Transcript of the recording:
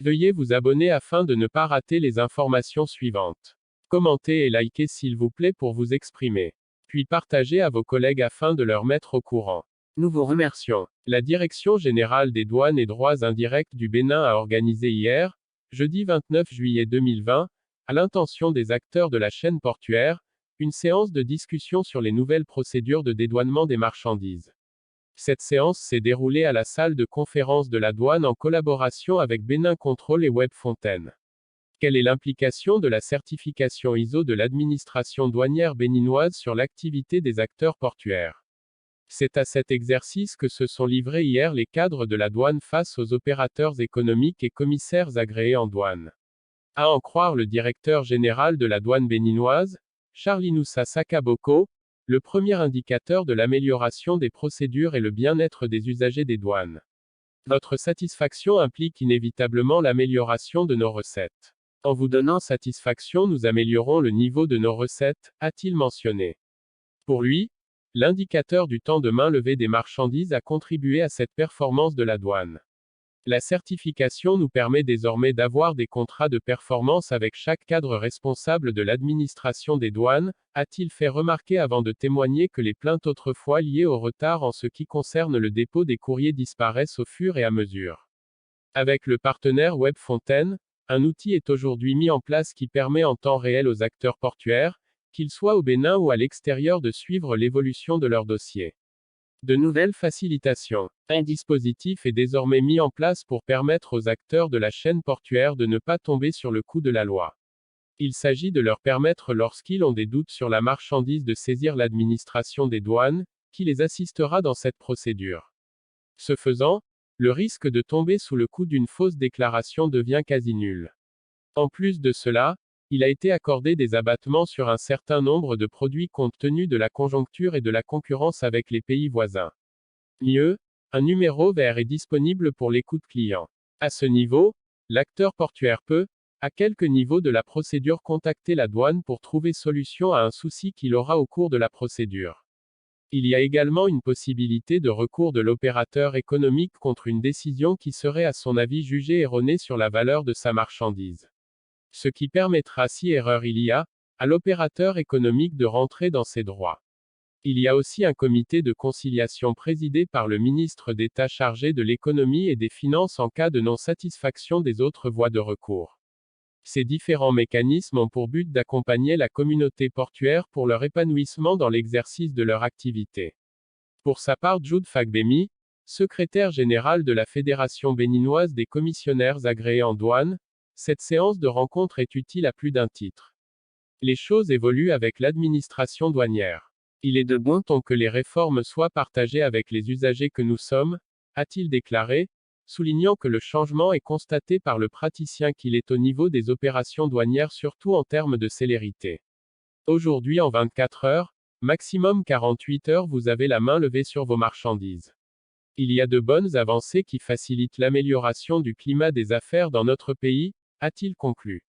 Veuillez vous abonner afin de ne pas rater les informations suivantes. Commentez et likez s'il vous plaît pour vous exprimer. Puis partagez à vos collègues afin de leur mettre au courant. Nous vous remercions. La Direction générale des douanes et droits indirects du Bénin a organisé hier, jeudi 29 juillet 2020, à l'intention des acteurs de la chaîne portuaire, une séance de discussion sur les nouvelles procédures de dédouanement des marchandises. Cette séance s'est déroulée à la salle de conférence de la douane en collaboration avec Bénin Control et Webfontaine. Quelle est l'implication de la certification ISO de l'administration douanière béninoise sur l'activité des acteurs portuaires? C'est à cet exercice que se sont livrés hier les cadres de la douane face aux opérateurs économiques et commissaires agréés en douane. À en croire le directeur général de la douane béninoise, Charlinoussa Sakaboko, le premier indicateur de l'amélioration des procédures est le bien-être des usagers des douanes. Notre satisfaction implique inévitablement l'amélioration de nos recettes. En vous donnant satisfaction, nous améliorons le niveau de nos recettes, a-t-il mentionné. Pour lui, l'indicateur du temps de main levée des marchandises a contribué à cette performance de la douane. La certification nous permet désormais d'avoir des contrats de performance avec chaque cadre responsable de l'administration des douanes, a-t-il fait remarquer avant de témoigner que les plaintes autrefois liées au retard en ce qui concerne le dépôt des courriers disparaissent au fur et à mesure. Avec le partenaire Webfontaine, un outil est aujourd'hui mis en place qui permet en temps réel aux acteurs portuaires, qu'ils soient au Bénin ou à l'extérieur, de suivre l'évolution de leur dossier. De nouvelles facilitations. Un dispositif est désormais mis en place pour permettre aux acteurs de la chaîne portuaire de ne pas tomber sur le coup de la loi. Il s'agit de leur permettre, lorsqu'ils ont des doutes sur la marchandise, de saisir l'administration des douanes, qui les assistera dans cette procédure. Ce faisant, le risque de tomber sous le coup d'une fausse déclaration devient quasi nul. En plus de cela, il a été accordé des abattements sur un certain nombre de produits compte tenu de la conjoncture et de la concurrence avec les pays voisins. Mieux, un numéro vert est disponible pour l'écoute client. À ce niveau, l'acteur portuaire peut, à quelque niveau de la procédure, contacter la douane pour trouver solution à un souci qu'il aura au cours de la procédure. Il y a également une possibilité de recours de l'opérateur économique contre une décision qui serait à son avis jugée erronée sur la valeur de sa marchandise. Ce qui permettra, si erreur il y a, à l'opérateur économique de rentrer dans ses droits. Il y a aussi un comité de conciliation présidé par le ministre d'État chargé de l'économie et des finances en cas de non-satisfaction des autres voies de recours. Ces différents mécanismes ont pour but d'accompagner la communauté portuaire pour leur épanouissement dans l'exercice de leur activité. Pour sa part, Jude Fagbemi, secrétaire général de la Fédération béninoise des commissionnaires agréés en douane, cette séance de rencontre est utile à plus d'un titre. Les choses évoluent avec l'administration douanière. Il est de bon ton que les réformes soient partagées avec les usagers que nous sommes, a-t-il déclaré, soulignant que le changement est constaté par le praticien qu'il est au niveau des opérations douanières, surtout en termes de célérité. Aujourd'hui, en 24 heures, maximum 48 heures, vous avez la main levée sur vos marchandises. Il y a de bonnes avancées qui facilitent l'amélioration du climat des affaires dans notre pays, a-t-il conclu.